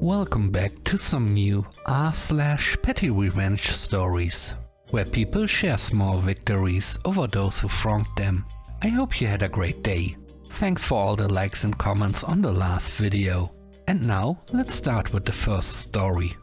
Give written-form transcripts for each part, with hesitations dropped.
Welcome back to some new r/PettyRevenge stories, where people share small victories over those who wronged them. I hope you had a great day. Thanks for all the likes and comments on the last video. And now let's start with the first story.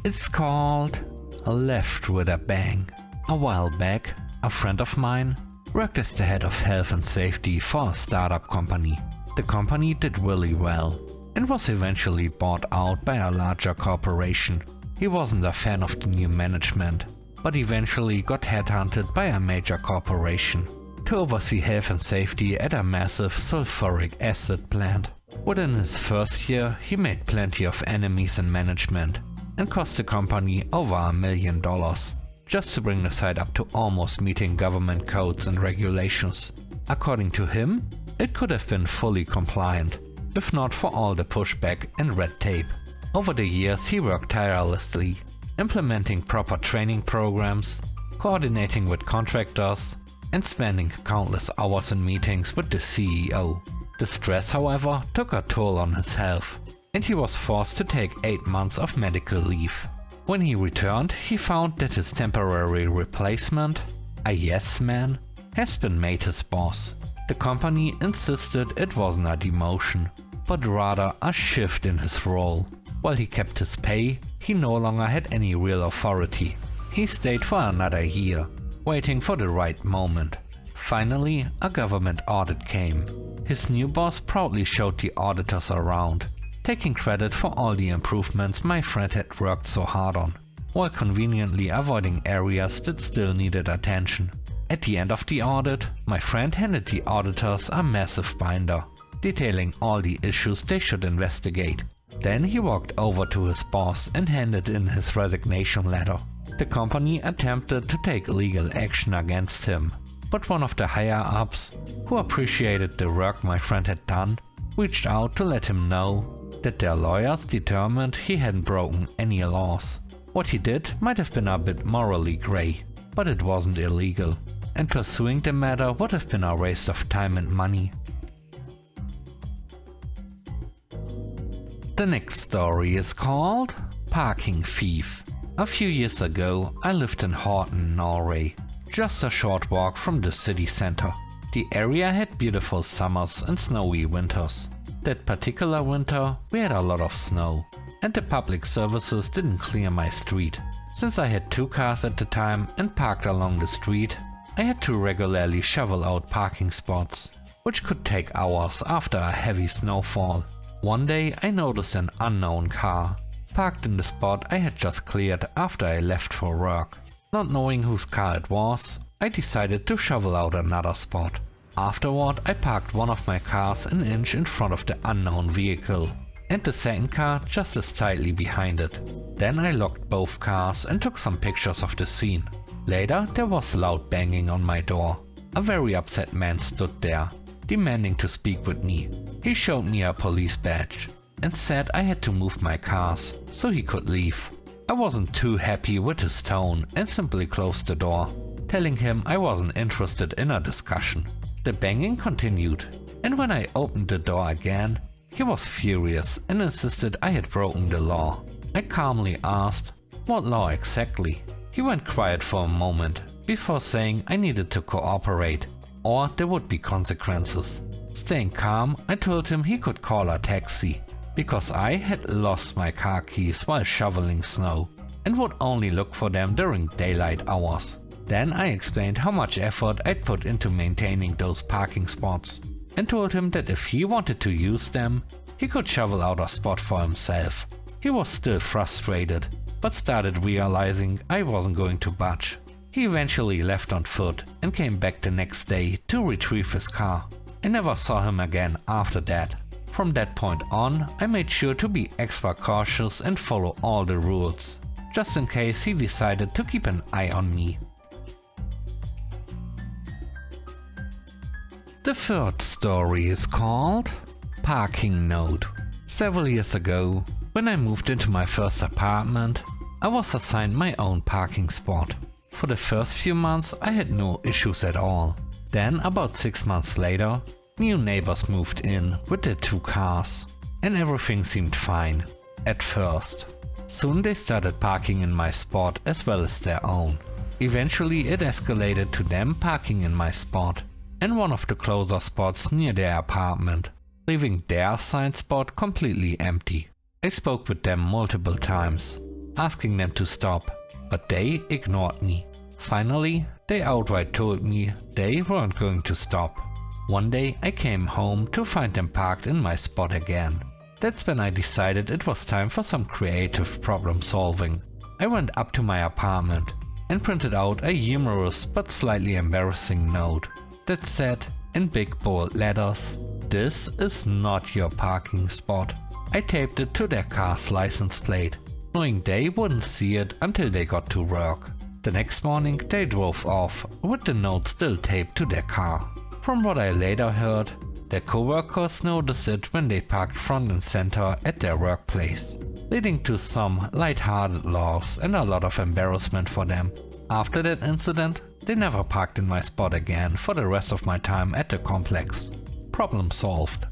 It's called Left with a Bang. A while back, a friend of mine worked as the head of health and safety for a startup company. The company did really well and was eventually bought out by a larger corporation. He wasn't a fan of the new management, but eventually got headhunted by a major corporation to oversee health and safety at a massive sulfuric acid plant. Within his first year, he made plenty of enemies in management and cost the company over $1 million, just to bring the site up to almost meeting government codes and regulations. According to him, it could have been fully compliant, if not for all the pushback and red tape. Over the years he worked tirelessly, implementing proper training programs, coordinating with contractors, and spending countless hours in meetings with the CEO. The stress, however, took a toll on his health, and he was forced to take 8 months of medical leave. When he returned, he found that his temporary replacement, a yes man, has been made his boss. The company insisted it wasn't a demotion, but rather a shift in his role. While he kept his pay, he no longer had any real authority. He stayed for another year, waiting for the right moment. Finally, a government audit came. His new boss proudly showed the auditors around, taking credit for all the improvements my friend had worked so hard on, while conveniently avoiding areas that still needed attention. At the end of the audit, my friend handed the auditors a massive binder, detailing all the issues they should investigate. Then he walked over to his boss and handed in his resignation letter. The company attempted to take legal action against him, but one of the higher-ups, who appreciated the work my friend had done, reached out to let him know that their lawyers determined he hadn't broken any laws. What he did might have been a bit morally grey, but it wasn't illegal, and pursuing the matter would have been a waste of time and money. The next story is called Parking Thief. A few years ago, I lived in Horten, Norway, just a short walk from the city center. The area had beautiful summers and snowy winters. That particular winter, we had a lot of snow, and the public services didn't clear my street. Since I had 2 cars at the time and parked along the street, I had to regularly shovel out parking spots, which could take hours after a heavy snowfall. One day I noticed an unknown car, parked in the spot I had just cleared after I left for work. Not knowing whose car it was, I decided to shovel out another spot. Afterward, I parked one of my cars an inch in front of the unknown vehicle, and the second car just as tightly behind it. Then I locked both cars and took some pictures of the scene. Later, there was loud banging on my door. A very upset man stood there, demanding to speak with me. He showed me a police badge and said I had to move my cars so he could leave. I wasn't too happy with his tone and simply closed the door, telling him I wasn't interested in a discussion. The banging continued, and when I opened the door again, he was furious and insisted I had broken the law. I calmly asked, "What law exactly?" He went quiet for a moment before saying I needed to cooperate or there would be consequences. Staying calm, I told him he could call a taxi because I had lost my car keys while shoveling snow and would only look for them during daylight hours. Then I explained how much effort I'd put into maintaining those parking spots and told him that if he wanted to use them, he could shovel out a spot for himself. He was still frustrated, but started realizing I wasn't going to budge. He eventually left on foot and came back the next day to retrieve his car. I never saw him again after that. From that point on, I made sure to be extra cautious and follow all the rules, just in case he decided to keep an eye on me. The third story is called Parking Note. Several years ago, when I moved into my first apartment, I was assigned my own parking spot. For the first few months I had no issues at all. Then about 6 months later, new neighbors moved in with their 2 cars. and everything seemed fine. At first. Soon they started parking in my spot as well as their own. Eventually it escalated to them parking in my spot and one of the closer spots near their apartment, leaving their assigned spot completely empty. I spoke with them multiple times, asking them to stop, but they ignored me. Finally, they outright told me they weren't going to stop. One day I came home to find them parked in my spot again. That's when I decided it was time for some creative problem solving. I went up to my apartment and printed out a humorous but slightly embarrassing note that said in big bold letters, "This is not your parking spot." I taped it to their car's license plate, knowing they wouldn't see it until they got to work. The next morning they drove off with the note still taped to their car. From what I later heard, their co-workers noticed it when they parked front and center at their workplace, leading to some light-hearted laughs and a lot of embarrassment for them. After that incident, they never parked in my spot again for the rest of my time at the complex. Problem solved.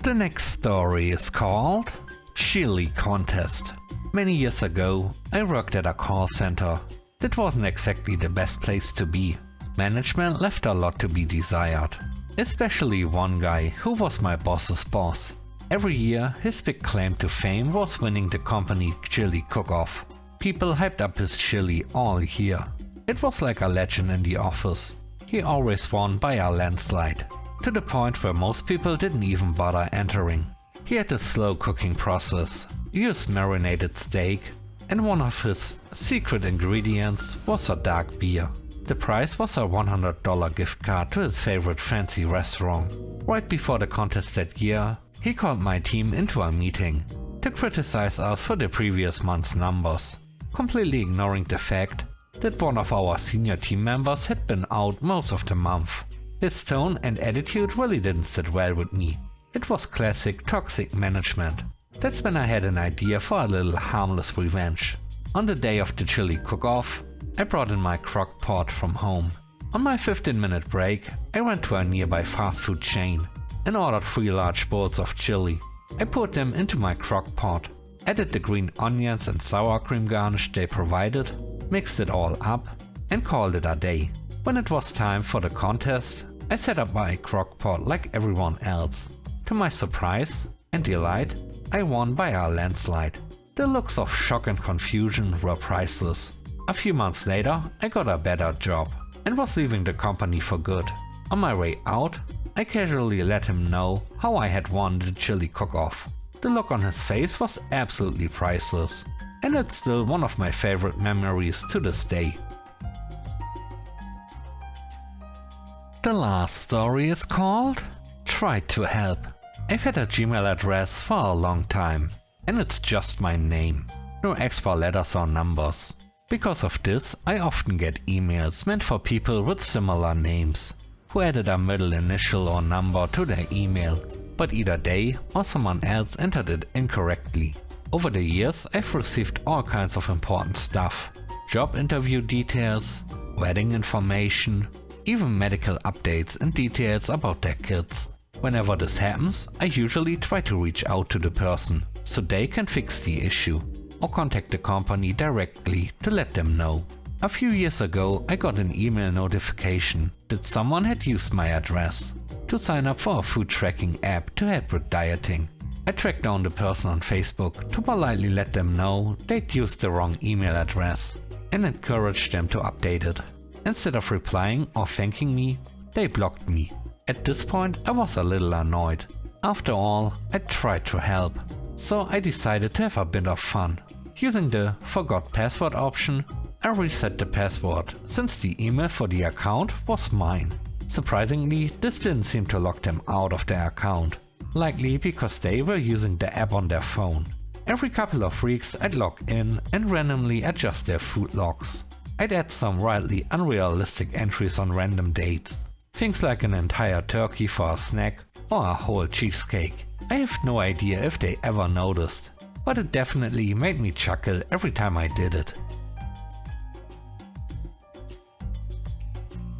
The next story is called Chili Contest. Many years ago, I worked at a call center. That wasn't exactly the best place to be. Management left a lot to be desired, especially one guy who was my boss's boss. Every year, his big claim to fame was winning the company chili cook-off. People hyped up his chili all year. It was like a legend in the office. He always won by a landslide, to the point where most people didn't even bother entering. He had a slow cooking process, used marinated steak, and one of his secret ingredients was a dark beer. The prize was a $100 gift card to his favorite fancy restaurant. Right before the contest that year, he called my team into a meeting to criticize us for the previous month's numbers, completely ignoring the fact that one of our senior team members had been out most of the month. His tone and attitude really didn't sit well with me. It was classic toxic management. That's when I had an idea for a little harmless revenge. On the day of the chili cook-off, I brought in my crock pot from home. On my 15-minute break, I went to a nearby fast food chain and ordered 3 large bowls of chili. I put them into my crock pot, added the green onions and sour cream garnish they provided, mixed it all up, and called it a day. When it was time for the contest, I set up my crock pot like everyone else. To my surprise and delight, I won by a landslide. The looks of shock and confusion were priceless. A few months later, I got a better job and was leaving the company for good. On my way out, I casually let him know how I had won the chili cook-off. The look on his face was absolutely priceless, and it's still one of my favorite memories to this day. The last story is called Tried to Help. I've had a Gmail address for a long time, and it's just my name. No extra letters or numbers. Because of this, I often get emails meant for people with similar names, who added a middle initial or number to their email, but either they or someone else entered it incorrectly. Over the years, I've received all kinds of important stuff. Job interview details, wedding information, even medical updates and details about their kids. Whenever this happens, I usually try to reach out to the person so they can fix the issue, or contact the company directly to let them know. A few years ago, I got an email notification that someone had used my address to sign up for a food tracking app to help with dieting. I tracked down the person on Facebook to politely let them know they'd used the wrong email address and encouraged them to update it. Instead of replying or thanking me, they blocked me. At this point, I was a little annoyed. After all, I tried to help, so I decided to have a bit of fun. Using the forgot password option, I reset the password, since the email for the account was mine. Surprisingly, this didn't seem to lock them out of their account, likely because they were using the app on their phone. Every couple of weeks I'd log in and randomly adjust their food logs. I'd add some wildly unrealistic entries on random dates. Things like an entire turkey for a snack or a whole cheesecake. I have no idea if they ever noticed, but it definitely made me chuckle every time I did it.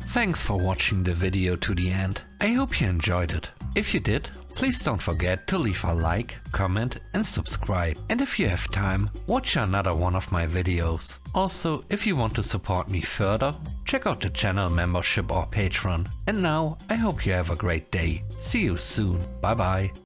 Thanks for watching the video to the end. I hope you enjoyed it. If you did, please don't forget to leave a like, comment and subscribe. And if you have time, watch another one of my videos. Also, if you want to support me further, check out the channel membership or Patreon. And now, I hope you have a great day. See you soon. Bye bye.